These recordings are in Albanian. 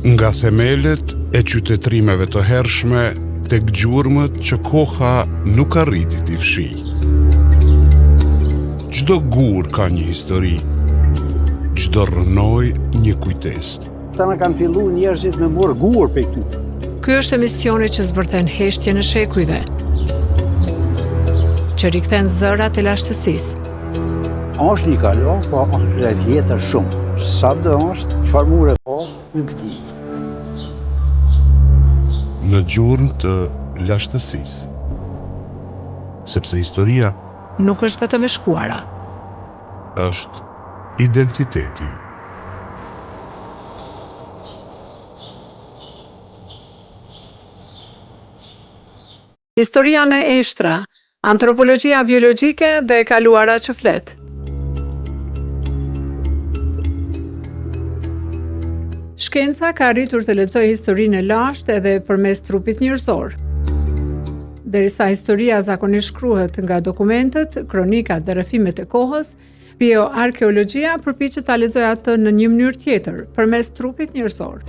Nga themelet e qytetrimeve të hershme tek gjurmët që koha nuk arriti t'i fshijë. Çdo gur ka një histori, çdo rrënoj një kujtesë. Ta na kanë filluar njerëzit me morë gur pe këtu. Ky është emisioni që zbërthen heshtje në shekujve, që rikthen zërat e lashtësisë. Është një kalo, po është e vjetër shumë. Sa do është, çfarë mure po, nuk di. Në gjurmë të lashtësisë. Sepse historia Nuk është vetëm e shkuara. është identiteti. Historia në eshtra, antropologjia biologjike dhe e kaluara që flet. Shkenca ka arritur të lexojë historinë e lashtë edhe përmes trupit njerëzor. Derisa historia zakonisht shkruhet nga dokumentet, kronikat dhe rrëfimet e kohës, bioarkeologjia përpiqet ta lexojë atë në një mënyrë tjetër, përmes trupit njerëzor.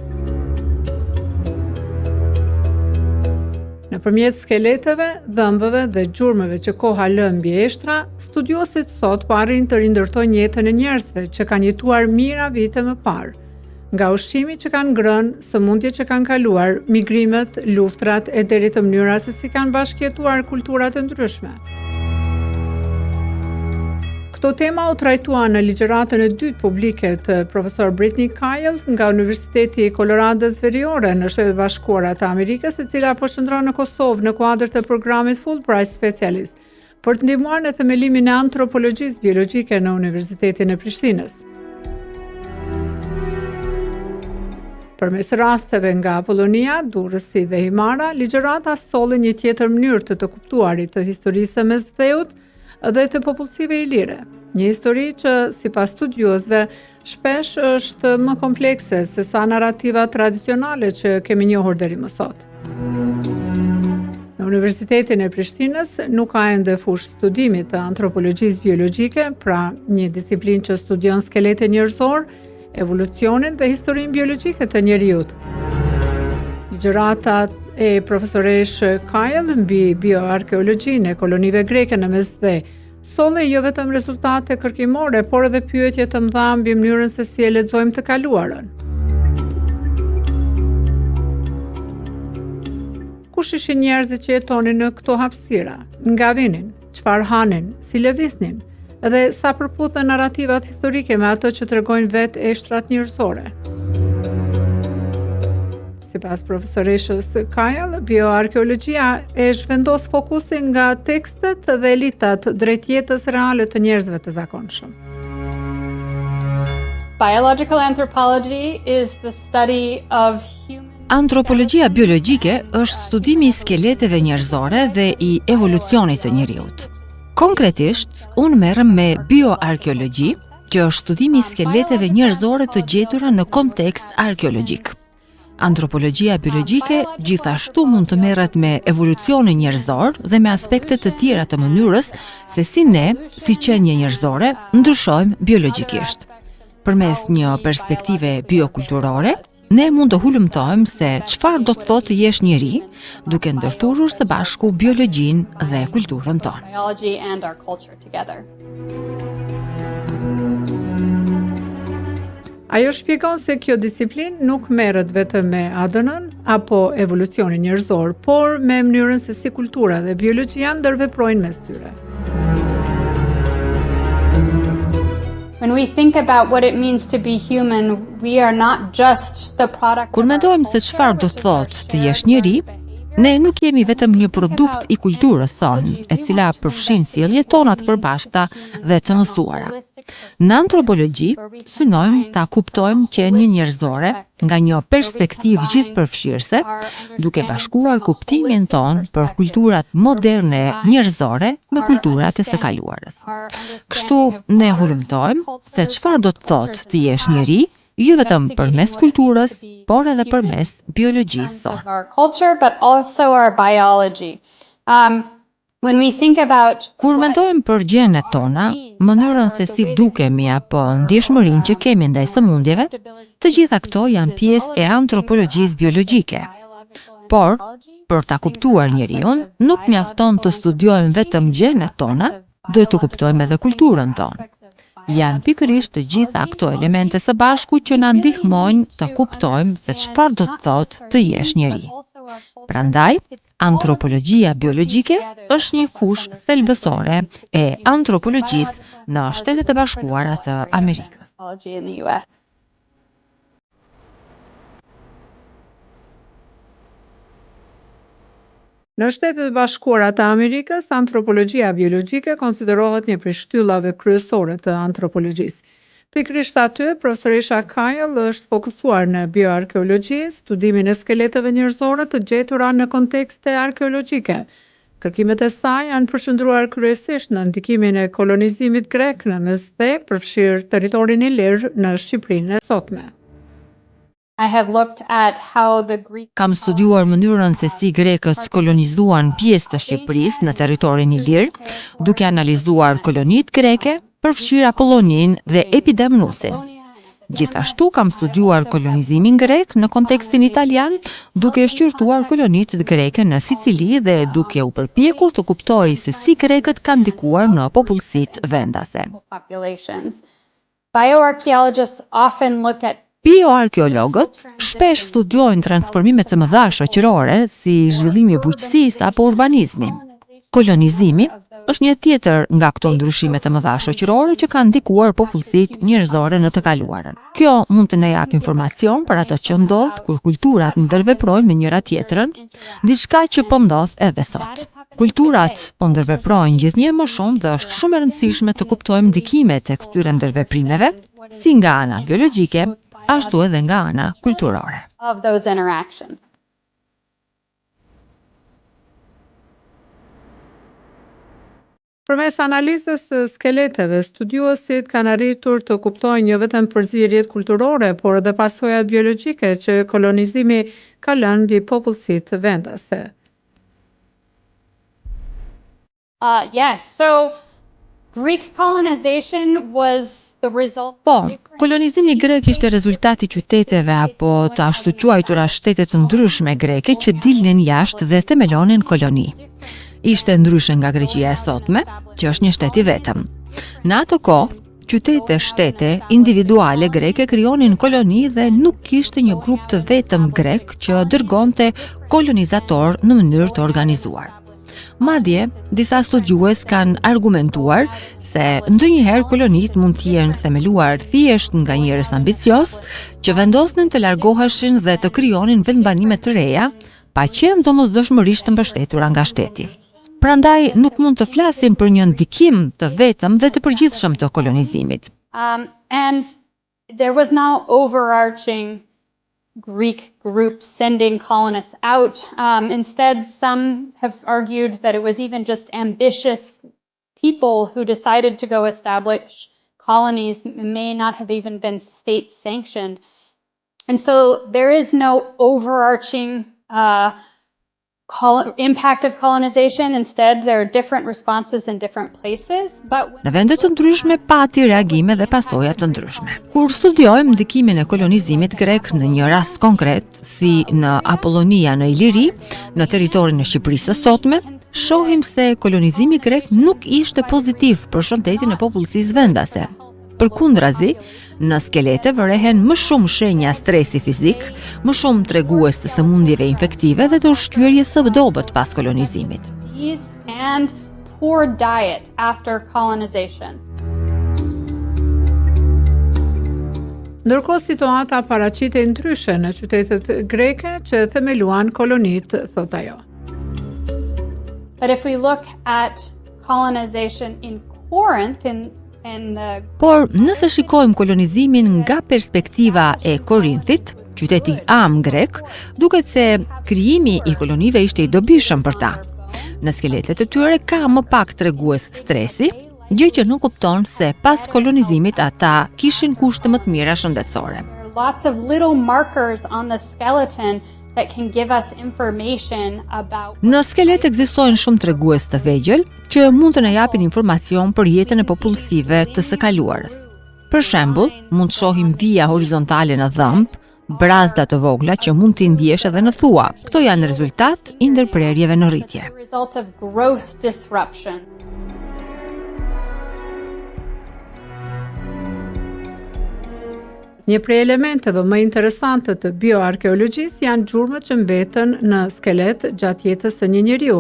Nëpërmjet skeleteve, dhëmbëve dhe gjurmëve që koha lë mbi eshtra, studiosit sot po arrin të rindërtojnë jetën e njerëzve që kanë jetuar mijëra vite më parë. Nga ushqimi që kanë ngrënë, sëmundjet që kanë kaluar, migrimet, luftrat e deri të mënyra se si kanë bashkëjetuar kulturat e ndryshme. Këto tema u trajtuan në ligjëratën e dytë publike të profesor Brittany Kyle nga Universiteti i Colorados Veriore në Shtetet e Bashkuara të Amerikës, e cila po qëndron në Kosovë në kuadër të programit Fulbright Specialist për të ndihmuar në themelimin e antropologjisë biologjike në Universitetin e Prishtinës. Përmes rasteve nga Apollonia, Durrësi dhe Himara, ligjërata solli një tjetër mënyrë të kuptuarit të historisë së Mesdheut dhe të popullsive ilire. Një histori që, sipas studiosëve, shpesh është më komplekse se sa narrativa tradicionale që kemi njohur deri më sot. Në Universitetin e Prishtinës nuk ka ende fushë studimi të antropologjisë biologjike, pra një disiplinë që studion skeletin njerëzor, evolucionin dhe historinë biologjike të njerëzit. Ligjërata e profesoresh Kyle mbi bioarkeologjinë e kolonive greke në Mesdhe solli jo vetëm rezultate kërkimore, por edhe pyetje të mëdha mbi mënyrën se si e lexojmë të kaluarën. Kush ishin njerëzit që jetonin në këto hapësira? Nga vinin? Çfarë hanin? Si lëviznin? Edhe sa përputhen narrativat historike me ato që tregojnë vetë eshtrat njerëzore. Sipas profesoreshës Kyle, bioarkeologjia e zhvendos fokusin nga tekstet dhe elitat drejt jetës reale të njerëzve të zakonshëm. Biological anthropology is the study of human. Antropologjia biologjike është studimi i skeleteve njerëzore dhe i evolucionit të njeriut. Konkretisht, unë merrem me bioarkeologji, që është studimi i skeleteve njerëzore të gjetura në kontekst arkeologjik. Antropologjia biologjike gjithashtu mund të merret me evolucionin njerëzor dhe me aspekte të tjera të mënyrës se si ne, si qenie njerëzore, ndryshojmë biologjikisht. Përmes një perspektive biokulturore, ne mund të hulumtojmë se çfarë do të thotë të jesh njeri, duke ndërthurur së bashku biologjinë dhe kulturën tonë. Ajo shpjegon se kjo disiplinë nuk merret vetëm me ADN-n apo evolucionin njerëzor, por me mënyrën se si kultura dhe biologjia ndërveprojnë mes tyre. When we think about what it means to be human, we are not just the product. Kur mendojmë se çfarë do të thotë të jesh njeri, ne nuk jemi vetëm një produkt i kulturës tonë, e cila përfshin sjelljet tona të përbashkëta dhe të mësuara. Në antropologji, synojmë ta kuptojmë qenien njerëzore nga një perspektivë gjithëpërfshirëse, duke bashkuar kuptimin ton për kulturat moderne njerëzore me kulturat e së kaluarës. Kështu ne hulumtojmë se çfarë do të thotë të jesh njeri, jo vetëm përmes kulturës, por edhe përmes biologjisë tonë. When we think about Kur mendojmë për gjenet tona, mënyrën se si dukemi apo ndjeshmërinë që kemi ndaj sëmundjeve, të gjitha këto janë pjesë e antropologjisë biologjike. Por, për ta kuptuar njeriun, nuk mjafton të studiojmë vetëm gjenet tona, duhet të kuptojmë edhe kulturën tonë. Janë pikërisht të gjitha këto elemente së bashku që na ndihmojnë të kuptojmë se çfarë do të thotë të jesh njeri. Prandaj, antropologjia biologjike është një fushë thelbësore e antropologjisë në Shtetet e Bashkuara të Amerikës. Në Shtetet e Bashkuara të Amerikës, antropologjia biologjike konsiderohet një prej shtyllave kryesore të antropologjisë. Pikërisht aty, profesoresha Kyle është fokusuar në bioarkeologji, studimin e skeleteve njerëzore të gjetura në kontekste arkeologjike. Kërkimet e saj janë përqendruar kryesisht në ndikimin e kolonizimit grek në Mesdhe, përfshirë territorin ilir në Shqipërinë e sotme. I have looked at how the Greek Kam studiuar mënyrën se si grekët kolonizuan pjesë të Shqipërisë në territorin ilir, duke analizuar kolonitë greke, përfshirë Apolloninë dhe Epidamnusin. Gjithashtu kam studiuar kolonizimin grek në kontekstin italian, duke shqyrtuar kolonitë greke në Sicili dhe duke u përpjekur të kuptoj se si grekët kanë ndikuar në popullsitë vendase. populations. Bioarchaeologists often look at Bioarkeologët shpesh studiojnë transformimet të mëdha shoqërore si zhvillimi i bujqësisë apo urbanizmi. Kolonizimi është një tjetër nga këto ndryshime të mëdha shoqërore që kanë ndikuar popullsitë njerëzore në të kaluarën. Kjo mund të na jap informacion për atë që ndodh kur kulturat ndërveprojnë me njëra tjetrën, diçka që po ndodh edhe sot. Kulturat po ndërveprojnë gjithnjë më shumë dhe është shumë e rëndësishme të kuptojmë ndikimet e këtyre ndërveprimeve, si nga ana biologjike, ashtu edhe nga ana kulturore. of those interactions. Përmes analizës së skeleteve, studiuesit kanë arritur të kuptojnë jo vetëm përzierjet kulturore, por edhe pasojat biologjike që kolonizimi ka lënë mbi popullsitë vendase. Yes, so Greek colonization was the result. Po, kolonizimi grek ishte rezultati i qyteteve apo të ashtu quajtura shtete të ndryshme greke që dilnin jashtë dhe themelonin koloni. Ishte ndryshe nga Greqia e sotme, që është një shtet i vetëm. Në ato kohë, qytete shtete individuale greke krijonin koloni dhe nuk kishte një grup të vetëm grek që dërgonte kolonizator në mënyrë të organizuar. Madje, disa studiues kanë argumentuar se ndonjëherë kolonitë mund të jenë themeluar thjesht nga njerëz ambicioz që vendosnin të largoheshin dhe të krijonin vendbanime të reja, pa qenë domosdoshmërisht të mbështetura nga shteti. Prandaj nuk mund të flasim për një ndikim të vetëm dhe të përgjithshëm të kolonizimit. And there was no overarching Greek group sending colonists out. Instead, some have argued that it was even just ambitious people who decided to go establish colonies, may not have even been state sanctioned. And so there is no overarching impact of colonization. Instead, there are different responses in different places. But Në vende të ndryshme pati reagime dhe pasoja të ndryshme. Kur studiojmë ndikimin e kolonizimit grek në një rast konkret, si në Apollonia në Iliri, në territorin e Shqipërisë së sotme, shohim se kolonizimi grek nuk ishte pozitiv për shëndetin e popullsisë vendase. Përkundrazi, në skelete vërehen më shumë shenja stresi fizik, më shumë tregues të sëmundjeve infektive dhe të ushqyerjes së dobët pas kolonizimit. disease and poor diet after colonization. Ndërkohë situata paraqitej ndryshe në qytetet greke që themeluan kolonitë, thot ajo. But if we look at colonization in Corinth, in the Por nëse shikojmë kolonizimin nga perspektiva e Korinthit, qyteti am grek, duket se krijimi i kolonive ishte i dobishëm për ta. Në skeletet e tyre ka më pak tregues stresi, gjë që nuk kupton se pas kolonizimit ata kishin kushte më të mira shëndetësore. there are lots of little markers on the skeleton that can give us information about. Në skelet ekzistojnë shumë tregues të vegjël që mund të na japin informacion për jetën e popullsive të së kaluarës. Për shembull, mund të shohim vija horizontale në dhëmb, brazda të vogla që mund t'i ndjesh edhe në thua. Këto janë rezultat i ndërprerjeve në rritje. Result of growth disruption. Një prej elementeve më interesante të bioarkeologjisë janë gjurmët që mbeten në skelet gjatë jetës së një njeriu.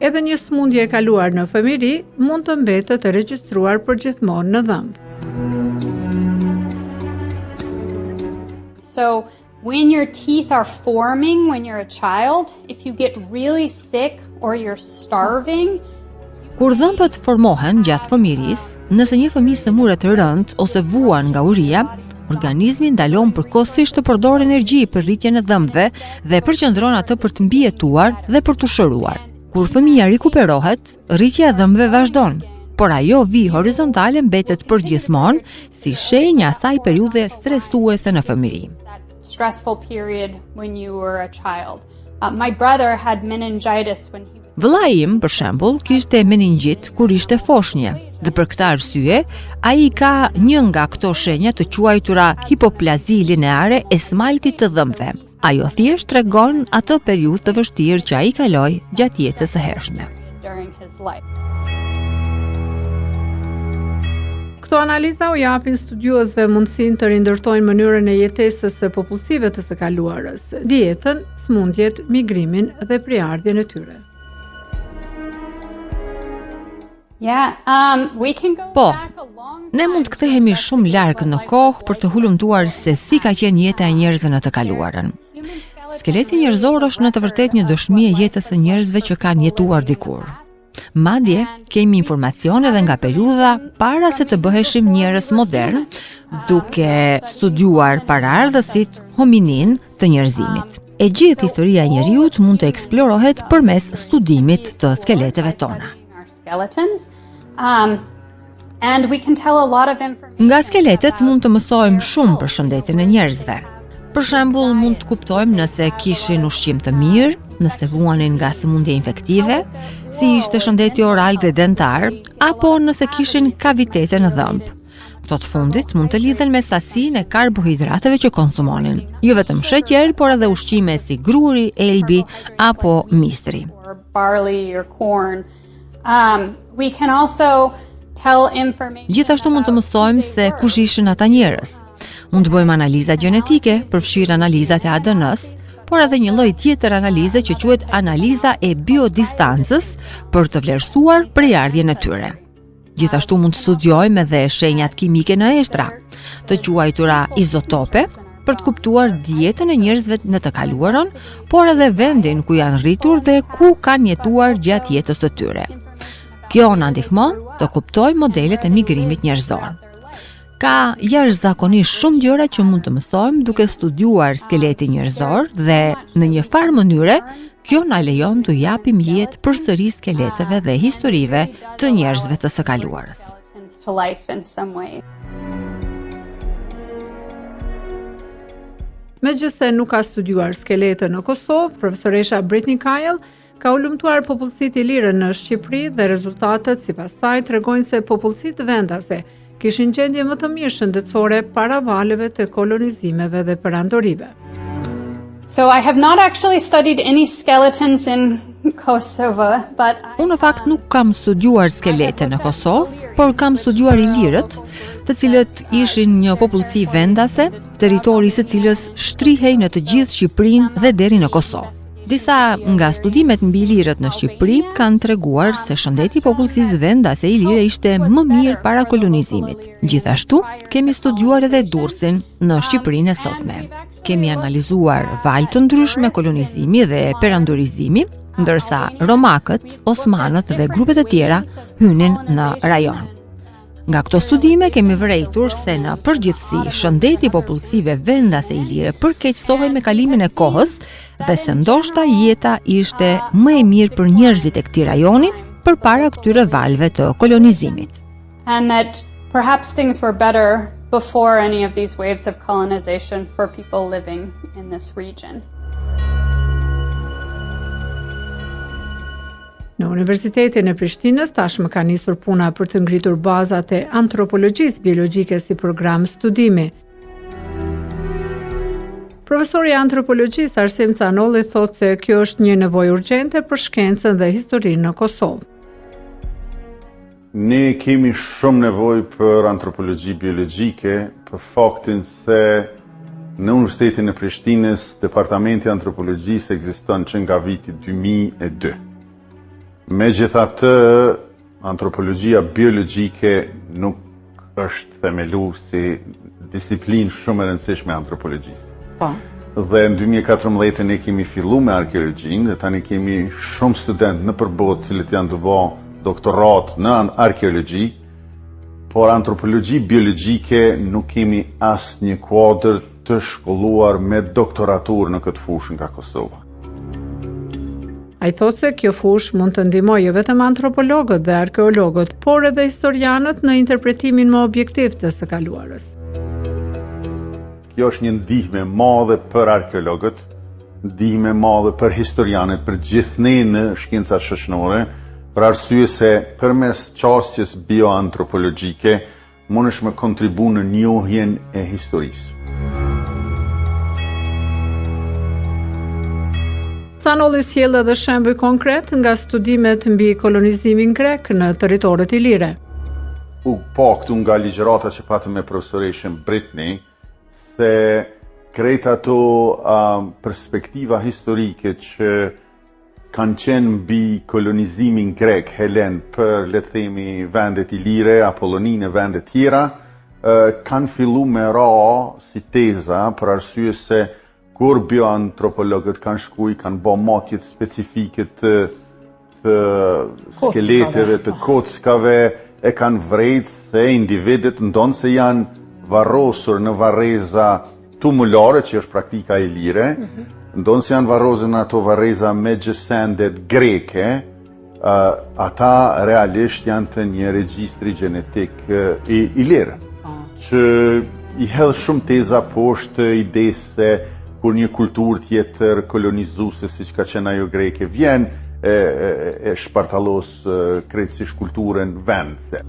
Edhe një smundje e kaluar në fëmijëri mund të mbetet e regjistruar përgjithmonë në dhëmb. So when your teeth are forming when you're a child, if you get really sick or you're starving, Kur dhëmbët formohen gjatë fëmijërisë, nëse një fëmijë sëmurët të rënd ose vuan nga uria, organizmi ndalon përkohësisht të përdorë energji për rritjen e dhëmbëve dhe përqendron atë për të mbijetuar dhe për të shëruar. Kur fëmia rikuperohet, rritja e dhëmbëve vazhdon, por ajo vijë horizontale mbetet përgjithmonë si shenjë e asaj periudhe stresuese në fëmijëri. stressful period when you were a child. My brother had meningitis when he was. Vëllai im, për shembull, kishte meningjit kur ishte foshnjë, dhe për këtë arsye, ai ka një nga këto shenja të quajtura hipoplazi lineare e smaltit të dhëmbëve. Ajo thjesht tregon atë periudhë të vështirë që ai kaloi gjatë jetës së hershme. During his life. Këto analiza u japin studiuesve mundësinë të rindërtojnë mënyrën e jetesës së popullsive të së kaluarës, dietën, smundjet, migrimin dhe priardhjen e tyre. Yeah, we can go Po, back a long ne mund të kthehemi shumë larg në kohë për të hulumtuar se si ka qenë jeta e njerëzve në të kaluarën. Skeleti njerëzor është në të vërtetë një dëshmi e jetës së njerëzve që kanë jetuar dikur. Madje, kemi informacione edhe nga periudha para se të bëheshim njerëz modern, duke studiuar paraardhësit hominin të njerëzimit. E gjithë historia e njeriut mund të eksplorohet përmes studimit të skeleteve tona. our skeletons. And we can tell a lot of information. Nga skeletet mund të mësojmë shumë për shëndetin e njerëzve. Për shembull, mund të kuptojmë nëse kishin ushqim të mirë, nëse vuanin nga sëmundje infektive, si ishte shëndeti oral dhe dentar, apo nëse kishin kavitete në dhëmb. Këto të fundit mund të lidhen me sasinë e karbohidrateve që konsumonin, jo vetëm sheqer, por edhe ushqime si gruri, elbi apo mistri. Or barley or corn. We can also tell information. Gjithashtu mund të mësojmë se kush ishin ata njerëz. Mund të bëjmë analiza gjenetike, përfshirë analizat e ADN-s, por edhe një lloj tjetër analize që quhet analiza e biodistancës për të vlerësuar prejardhjen e tyre. Gjithashtu mund të studiojmë edhe shenjat kimike në eshtra, të quajtura izotope, për të kuptuar dietën e njerëzve në të kaluarën, por edhe vendin ku janë rritur dhe ku kanë jetuar gjatë jetës së tyre. Kjo na ndihmon të kuptojmë modelet e migrimit njerëzor. Ka jashtëzakonisht shumë gjëra që mund të mësojmë duke studiuar skeletin njerëzor dhe në një farë mënyre kjo na lejon të japim jetë përsëri skeleteve dhe historive të njerëzve të së kaluarës. To life in some way. Megjithse nuk ka studiuar skelete në Kosovë, profesoresha Brittany Kyle ka ulëmtuar popullsitë ilire në Shqipëri dhe rezultatet sipas saj tregojnë se popullsitë vendase kishin gjendje më të mirë shëndetësore para valeve të kolonizimeve dhe perandorive. So I have not actually studied any skeletons in Kosovo, but Unë në fakt nuk kam studiuar skelete në Kosovë, por kam studiuar ilirët, të cilët ishin një popullsi vendase, territori së cilës shtrihej në të gjithë Shqipërinë dhe deri në Kosovë. Disa nga studimet mbi ilirët në Shqipëri kanë treguar se shëndeti i popullsisë vendase ilire ishte më mirë para kolonizimit. Gjithashtu, kemi studiuar edhe Durrësin në Shqipërinë e sotme. Kemi analizuar valë të ndryshme kolonizimi dhe perandorizimi, ndërsa romakët, osmanët dhe grupet e tjera hynin në rajon. Nga këto studime kemi vërejtur se në përgjithësi shëndeti i popullsive vendase ilire përkeqësohej me kalimin e kohës dhe se ndoshta jeta ishte më e mirë për njerëzit e këtij rajoni përpara këtyre valëve të kolonizimit. and that perhaps things were better before any of these waves of colonization for people living in this region. Në Universitetin e Prishtinës tashmë ka nisur puna për të ngritur bazat e antropologjisë biologjike si program studimi. Profesori i antropologjisë Arsim Canolli thotë se kjo është një nevojë urgjente për shkencën dhe historinë në Kosovë. Ne kemi shumë nevojë për antropologji biologjike për faktin se në Universitetin e Prishtinës Departamenti i Antropologjisë ekziston që nga viti 2002. Megjithatë, antropologjia biologjike nuk është themeluar si disiplinë shumë e rëndësishme e antropologjisë. Dhe në 2014 ne kemi filluar me arkeologjinë dhe tani kemi shumë studentë në përbotë cilët janë të bë doktorat në arkeologji, por antropologji biologjike nuk kemi asnjë kuadër të shkolluar me doktoraturë në këtë fushë nga Kosova. Ai thotë se kjo fushë mund të ndihmojë jo vetëm antropologët dhe arkeologët, por edhe historianët në interpretimin më objektiv të së kaluarës. Kjo është një ndihmë e madhe për arkeologët, ndihmë e madhe për historianët, për gjithë ne në shkencat shoqërore, për arsye se përmes çështjes bioantropologjike mundesh me kontribu në njohjen e historisë. Canolli sjell edhe shembuj konkret nga studimet mbi kolonizimin grek në territoret ilire. U këtu nga ligjërata që patëm me profesoreshën Britney, se krejt ato perspektiva historike që kanë qenë mbi kolonizimin grek helen për le të themi vendet ilire, Apolloninë e vende tjera, kanë fillu me ra si teza për arsye se kur bioantropologët kanë shkuj, kanë bë matjet specifike të skeleteve, të kockave, e kanë vrejt se individet ndonë se janë varrosur në varreza tumulare, që është praktika ilire, ndonë se janë varrosur në ato varreza me gjësendet greke, ata realisht janë të një regjistri genetik i ilire, që i hedh shumë teza poshtë idesë se kur një kulturë tjetër kolonizuese siç ka qenë ajo greke vjen e shpartallos krejtësisht kulturën vendse.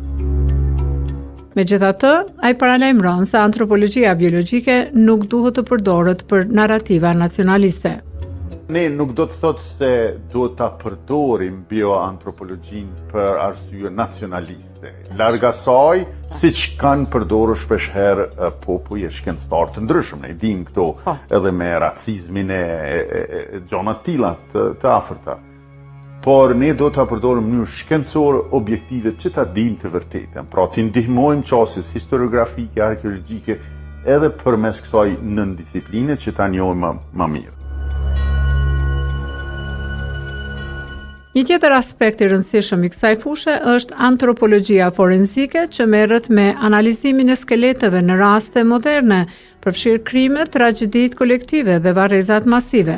Megjithatë, ai paralajmëron se antropologjia biologjike nuk duhet të përdoret për narrativa nacionaliste. Ne nuk do të thotë se duhet ta përdorim bioantropologjinë për arsye nacionaliste. Larg asaj, siç kanë përdorur shpeshherë popull e shkencëtar të ndryshëm. Ne dim këto edhe me racizmin e gjona të tilla të afërta. Por ne do ta përdorim në mënyrë shkencore objektive që ta dim të vërtetën. Pra të ndihmojmë çështjes historiografike, arkeologjike edhe përmes kësaj nëndisipline që ta njohim më mirë. Një tjetër aspekt i rëndësishëm i kësaj fushë është antropologjia forenzike që merret me analizimin e skeleteve në raste moderne, përfshirë krimet, tragjeditë kolektive dhe varrezat masive.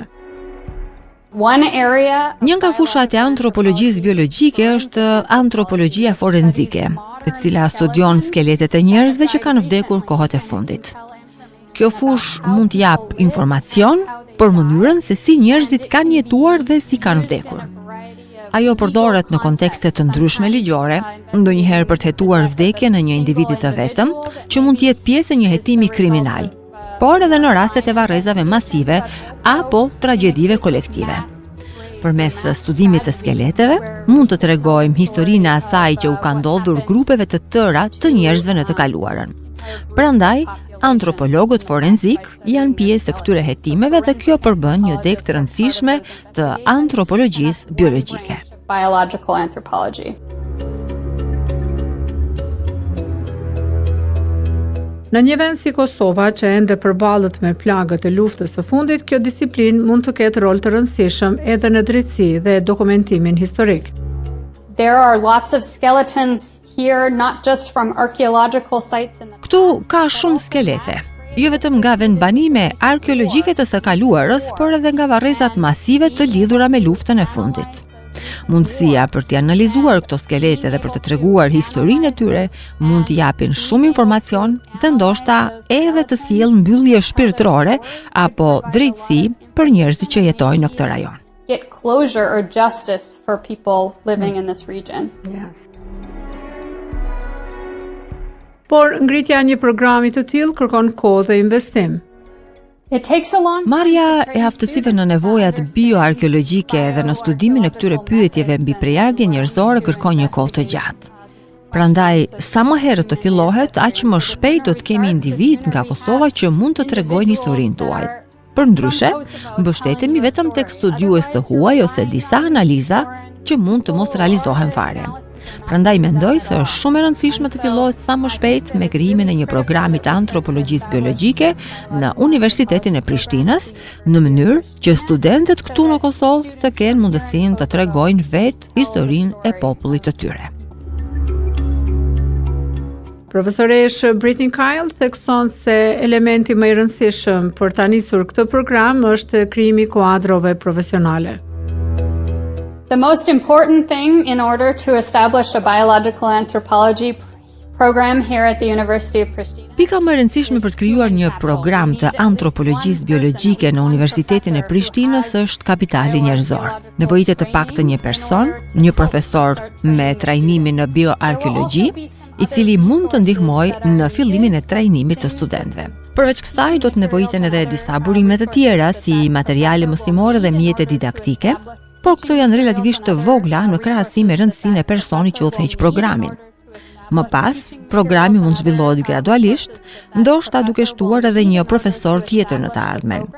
Një nga fushat e antropologjisë biologjike është antropologjia forenzike, e cila studion skeletet e njerëzve që kanë vdekur kohët e fundit. Kjo fushë mund të jap informacion për mënyrën se si njerëzit kanë jetuar dhe si kanë vdekur. Ajo përdoret në kontekste të ndryshme ligjore, ndonjëherë për të hetuar vdekjen e një individi të vetëm, që mund të jetë pjesë e një hetimi kriminal, por edhe në rastet e varrezave masive apo tragjedive kolektive. Përmes studimit të skeleteve, mund të tregojmë historinë e asaj që u ka ndodhur grupeve të tëra të njerëzve në të kaluarën. Prandaj, antropologët forenzik janë pjesë të këtyre hetimeve dhe kjo përbën një deg të rëndësishme të antropologjisë biologjike. Biological anthropology. Në një vend si Kosova, që ende përballet me plagët e luftës së fundit, kjo disiplinë mund të ketë rol të rëndësishëm edhe në drejtësi dhe dokumentimin historik. There are lots of skeletons here, not just from archaeological sites in the... Këtu ka shumë skelete, jo vetëm nga vendbanime arkeologjike të së kaluarës, por edhe nga varrezat masive të lidhura me luftën e fundit. Mundësia për të analizuar këto skelete dhe për të treguar historinë e tyre mund të japin shumë informacion dhe ndoshta edhe të sjellë mbyllje shpirtërore apo drejtësi për njerëzit që jetojnë në këtë rajon. get closure or justice for people living in this region. Yes. Por ngritja e një programi të tillë kërkon kohë dhe investim. It takes a long time. Marrja e aftësive në nevojat bioarkeologjike dhe në studimin e këtyre pyetjeve mbi prejardhje njerëzore kërkon një kohë të gjatë. Prandaj, sa më herët të fillohet, aq më shpejt do të kemi individ nga Kosova që mund të tregojnë historinë tuaj. Përndryshe, mbështetemi vetëm tek studiues të huaj ose disa analiza që mund të mos realizohen fare. Prandaj mendoj se është shumë e rëndësishme të fillohet sa më shpejt me krijimin e një programi të antropologjisë biologjike në Universitetin e Prishtinës, në mënyrë që studentët këtu në Kosovë të kenë mundësinë të tregojnë vetë historinë e popullit të tyre. Profesoresh Britney Kyle thekson se elementi më i rëndësishëm për ta nisur këtë program është krijimi i kuadrove profesionale. The most important thing in order to establish a biological anthropology program here at the University of Pristina. Pika më e rëndësishme për të krijuar një program të antropologjisë biologjike në Universitetin e Prishtinës është kapitali njerëzor. Nevojitet të paktë një person, një profesor me trajnimin në bioarkeologji, i cili mund të ndihmojë në fillimin e trajnimit të studentëve. Përveç kësaj, do të nevojiten edhe disa burime të tjera, si materiale mësimore dhe mjete didaktike, por këto janë relativisht të vogla në krahasim me rëndësinë e personit që udhëheq programin. Më pas, programi mund zhvillohet gradualisht, ndoshta duke shtuar edhe një profesor tjetër në të ardhmen.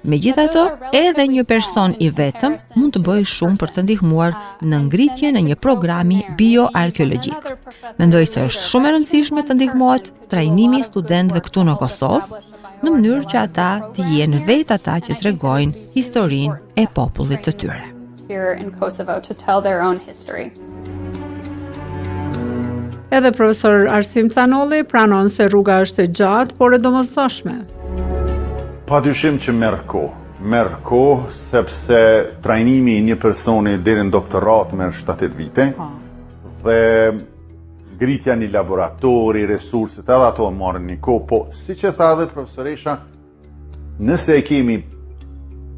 Megjithatë, edhe një person i vetëm mund të bëjë shumë për të ndihmuar në ngritjen e një programi bioarkeologjik. Mendoj se është shumë e rëndësishme të ndihmohet trajnimi i studentëve këtu në Kosovë, në mënyrë që ata të jenë vetë ata që tregojnë historinë e popullit të tyre. Here in Kosovo to tell their own history. Edhe profesor Arsim Canolli pranon se rruga është e gjatë, por e domosdoshme. Padyshim që merr kohë sepse trajnimi i një personi deri në doktorat merr 7-8 vite. Dhe ngritja një laboratori, resurset, edhe ato marrin një kohë, po siç e tha edhe profesoresha, nëse e kemi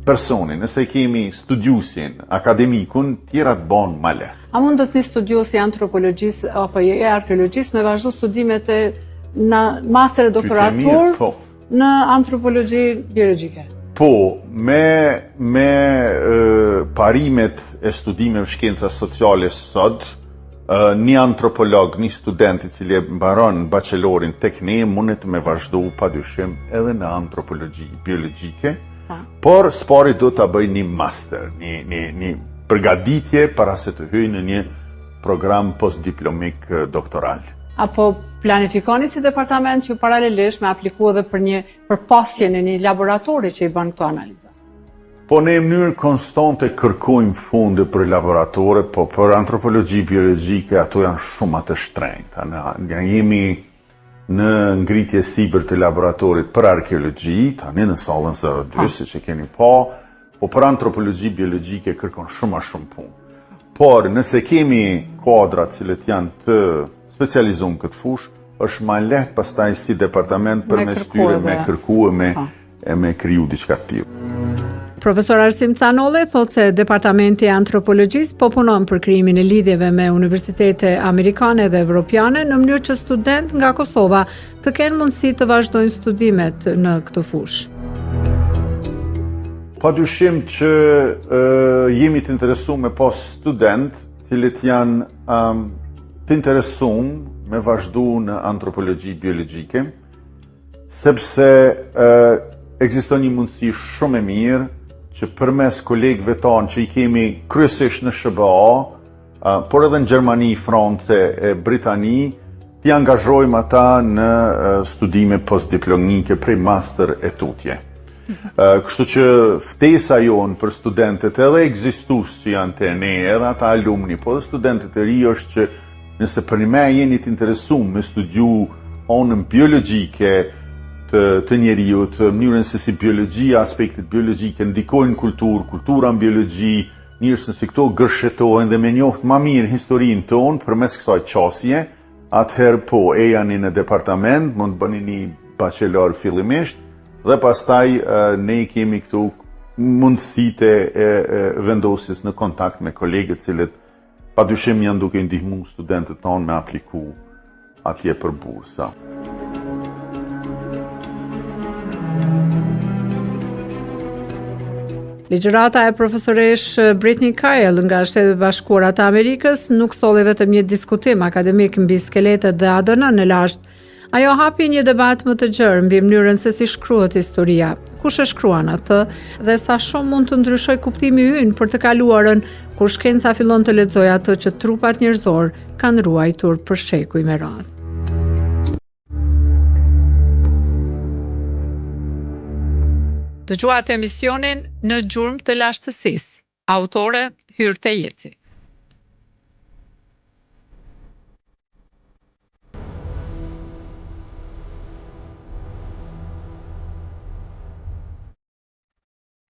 personin, nëse e kemi studiusin, akademikun, tjerat bon ma lehtë. A mund të një studiusi antropologjisë apo e arkeologjisë me vazhdu studimet e në master e doktoratur Po. në antropologji biologjike? Po, me parimet e studimeve shkenca sociale sot, një antropolog, një student i cili e mbaron bachelorin tek ne, mundet me vazhdu padyshim edhe në antropologji biologjike, por spari do të bëj një master, një përgatitje para se të hyjë në një program postdiplomik doktoral. Apo planifikoni si departament që paralelisht me apliku edhe për një përpasje në një laboratori që i bën këto analiza? Po në mënyrë konstante kërkojmë fonde për laboratore, po për antropologji biologjike ato janë shumë të shtrenjta. Ne jemi në ngritje sipër të laboratorit për arkeologji, tani në sallën 02, siç e keni po për antropologji biologjike kërkon shumë punë. Por nëse kemi kuadra të cilët janë të specializuar këtë fushë, është më lehtë pastaj si departament përmes tyre me kërkuar me kriju diçka të tillë. Profesor Arsim Canolli thot se Departamenti i Antropologjisë po punon për krijimin e lidhjeve me universitete amerikane dhe evropiane në mënyrë që student nga Kosova të kenë mundësi të vazhdojnë studimet në këtë fushë. Padyshim që jemi të interesuar me pas student, cilët janë të interesuar me vazhdu në antropologji biologjike, sepse ekziston një mundësi shumë e mirë që përmes kolegëve tanë që i kemi kryesisht në SBA, por edhe në Gjermani, Francë e Britani, t'i angazhojmë ata në studime postdiplomike prej master e tutje. Kështu që ftesa jonë për studentët edhe ekzistus që janë të ne, edhe ata alumni, po dhe studentët e ri është që nëse për një me jeni të interesuar me studiu onën biologjike të njeriut, mënyrën se si biologjia, aspektet biologjike ndikojnë kultura në biologji, njërës nëse këto gërshetohen dhe me njoftë ma mirë historinë tonë përmes kësaj qasje, atëherë po e janë në departament, mund të bëni një bachelor fillimisht, dhe pastaj ne kemi këtu mundësitë e vendosjes në kontakt me kolegët cilët padyshim janë duke ndihmu studentët tonë me apliku atje për bursa. Ligjërata e profesoresh Brittany Kyle nga Shtetet Bashkuara të Amerikës nuk solli vetëm një diskutim akademik mbi skeletet dhe ADN në lashtë. Ajo hapi një debat më të gjerë mbi mënyrën se si shkruhet historia, kush e shkruan atë dhe sa shumë mund të ndryshoj kuptimi ynë për të kaluarën, kur shkenca fillon të lexojë atë që trupat njerëzor kanë ruajtur për shekuj me radhë. Dëgjuat emisionin Në gjurmë të lashtësisë. Autore Hyrte Jeci.